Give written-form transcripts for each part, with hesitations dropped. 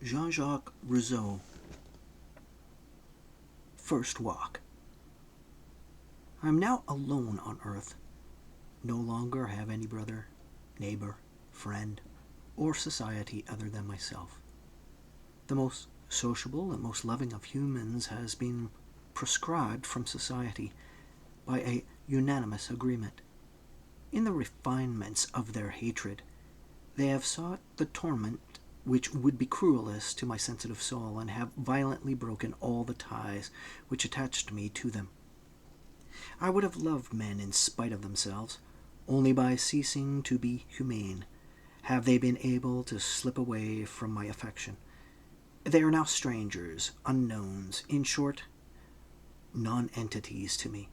Jean-Jacques Rousseau. First Walk. I am now alone on earth. No longer have any brother, neighbor, friend, or society other than myself. The most sociable and most loving of humans has been proscribed from society by a unanimous agreement. In the refinements of their hatred, they have sought the torment which would be cruelest to my sensitive soul, and have violently broken all the ties which attached me to them. I would have loved men in spite of themselves. Only by ceasing to be humane have they been able to slip away from my affection. They are now strangers, unknowns, in short, non-entities to me,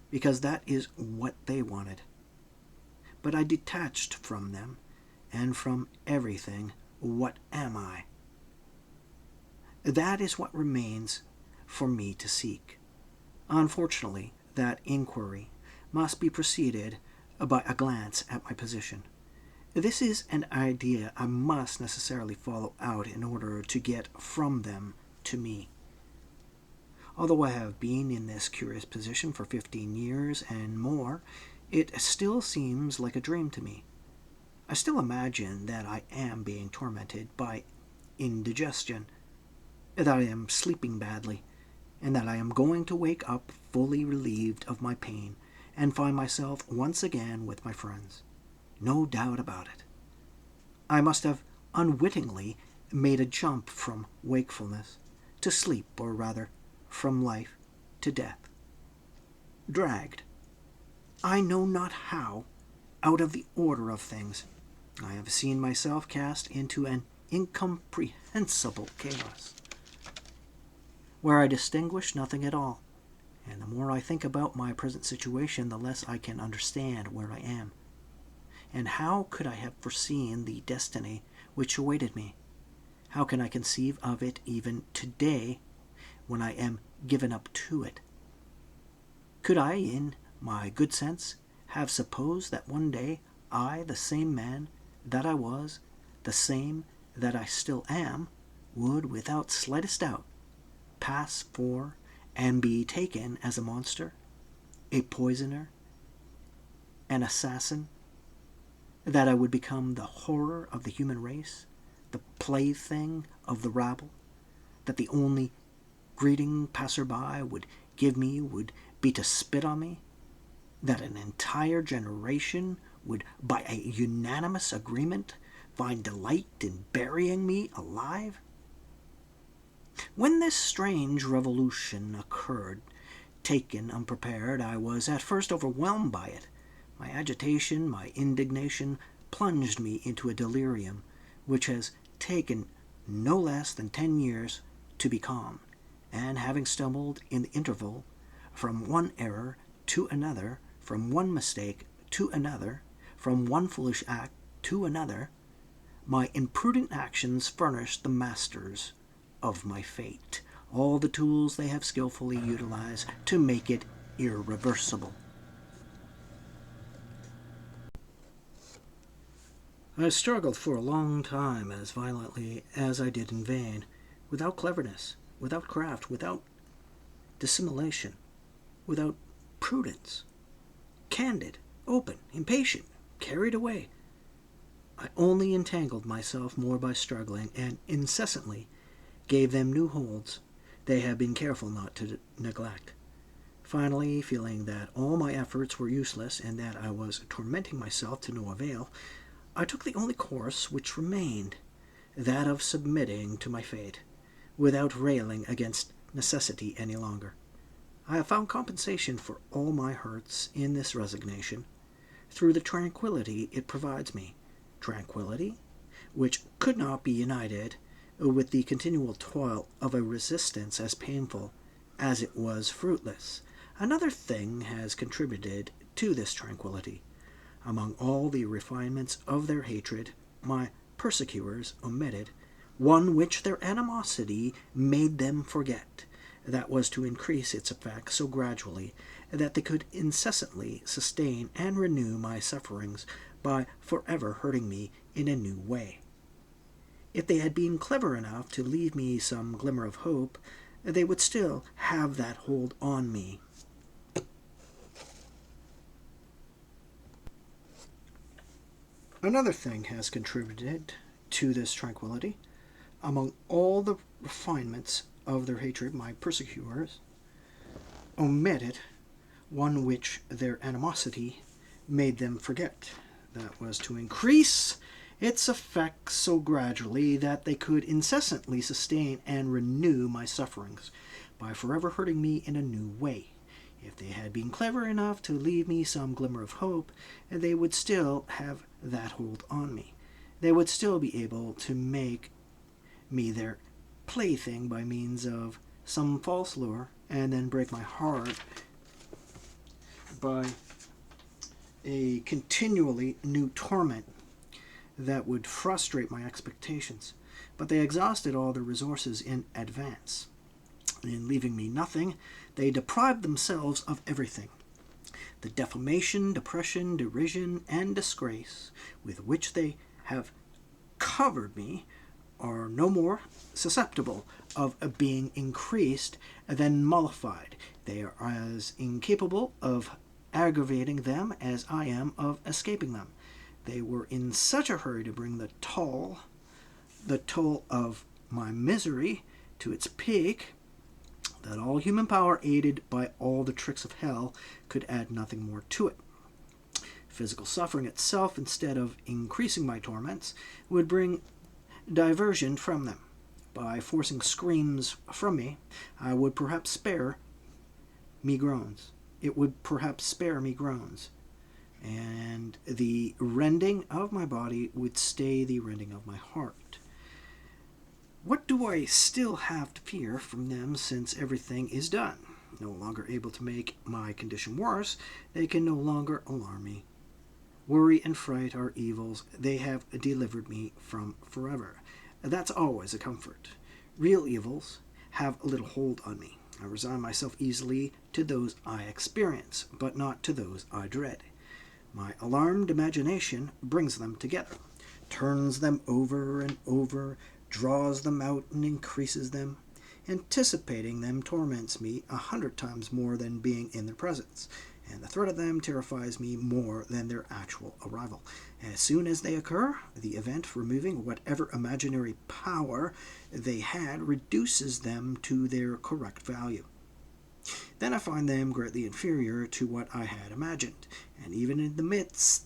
because that is what they wanted. But I detached from them, and from everything, what am I? That is what remains for me to seek. Unfortunately, that inquiry must be preceded by a glance at my position. This is an idea I must necessarily follow out in order to get from them to me. Although I have been in this curious position for 15 years and more, it still seems like a dream to me. I still imagine that I am being tormented by indigestion, that I am sleeping badly, and that I am going to wake up fully relieved of my pain and find myself once again with my friends. No doubt about it. I must have unwittingly made a jump from wakefulness to sleep, or rather, from life to death. Dragged, I know not how, out of the order of things. I have seen myself cast into an incomprehensible chaos, where I distinguish nothing at all, and the more I think about my present situation, the less I can understand where I am. And how could I have foreseen the destiny which awaited me? How can I conceive of it even today, when I am given up to it? Could I, in my good sense, have supposed that one day I, the same man that I was, the same that I still am, would, without slightest doubt, pass for and be taken as a monster, a poisoner, an assassin, that I would become the horror of the human race, the plaything of the rabble, that the only greeting passerby would give me would be to spit on me, that an entire generation would, by a unanimous agreement, find delight in burying me alive? When this strange revolution occurred, taken unprepared, I was at first overwhelmed by it. My agitation, my indignation, plunged me into a delirium which has taken no less than 10 years to be calm, and having stumbled in the interval from one error to another, from one mistake to another, from one foolish act to another, my imprudent actions furnished the masters of my fate all the tools they have skillfully utilized to make it irreversible. I struggled for a long time as violently as I did in vain, without cleverness, without craft, without dissimulation, without prudence, candid, open, impatient, carried away. I only entangled myself more by struggling, and incessantly gave them new holds they had been careful not to neglect. Finally, feeling that all my efforts were useless and that I was tormenting myself to no avail, I took the only course which remained, that of submitting to my fate, without railing against necessity any longer. I have found compensation for all my hurts in this resignation, through the tranquillity it provides me, tranquillity which could not be united with the continual toil of a resistance as painful as it was fruitless. Another thing has contributed to this tranquillity. Among all the refinements of their hatred, my persecutors omitted one which their animosity made them forget, that was to increase its effect so gradually that they could incessantly sustain and renew my sufferings by forever hurting me in a new way. If they had been clever enough to leave me some glimmer of hope, they would still have that hold on me. Another thing has contributed to this tranquillity. Among all the refinements of their hatred, my persecutors omitted one which their animosity made them forget. That was to increase its effect so gradually that they could incessantly sustain and renew my sufferings by forever hurting me in a new way. If they had been clever enough to leave me some glimmer of hope, they would still have that hold on me. They would still be able to make me their plaything by means of some false lure, and then break my heart by a continually new torment that would frustrate my expectations. But they exhausted all their resources in advance. In leaving me nothing, they deprived themselves of everything. The defamation, depression, derision, and disgrace with which they have covered me are no more susceptible of being increased than mollified. They are as incapable of aggravating them as I am of escaping them. They were in such a hurry to bring the toll of my misery to its peak, that all human power, aided by all the tricks of hell, could add nothing more to it. Physical suffering itself, instead of increasing my torments, would bring diversion from them. By forcing screams from me, I would perhaps spare me groans. It would perhaps spare me groans. And the rending of my body would stay the rending of my heart. What do I still have to fear from them, since everything is done? No longer able to make my condition worse, they can no longer alarm me. Worry and fright are evils they have delivered me from forever. That's always a comfort. Real evils have little hold on me. I resign myself easily to those I experience, but not to those I dread. My alarmed imagination brings them together, turns them over and over, draws them out and increases them. Anticipating them torments me 100 times more than being in their presence, and the threat of them terrifies me more than their actual arrival. As soon as they occur, the event, removing whatever imaginary power they had, reduces them to their correct value. Then I find them greatly inferior to what I had imagined, and even in the midst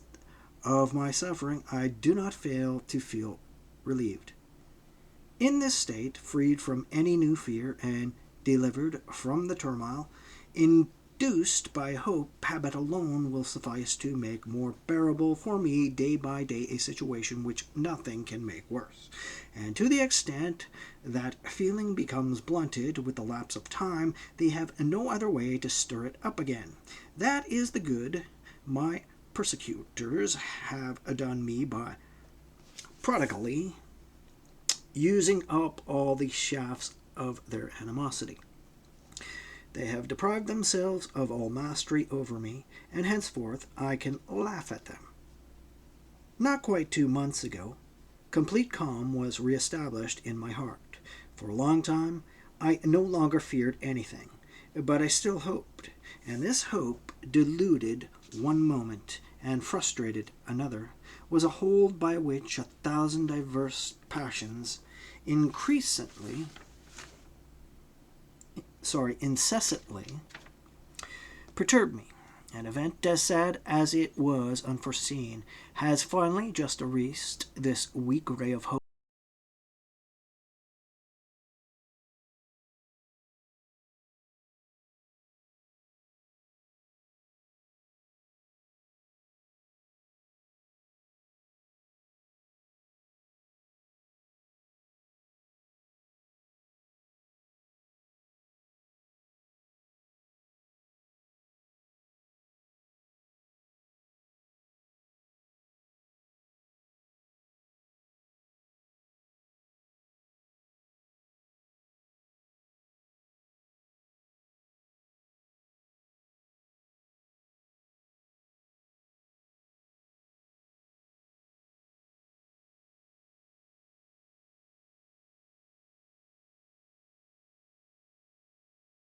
of my suffering, I do not fail to feel relieved. In this state, freed from any new fear and delivered from the turmoil induced by hope, habit alone will suffice to make more bearable for me day by day a situation which nothing can make worse. And to the extent that feeling becomes blunted with the lapse of time, they have no other way to stir it up again. That is the good my persecutors have done me by prodigally using up all the shafts of their animosity. They have deprived themselves of all mastery over me, and henceforth I can laugh at them. Not quite 2 months ago, complete calm was re-established in my heart. For a long time, I no longer feared anything, but I still hoped, and this hope, deluded one moment and frustrated another, was a hold by which 1,000 diverse passions incessantly perturbed me. An event as sad as it was unforeseen has finally just erased this weak ray of hope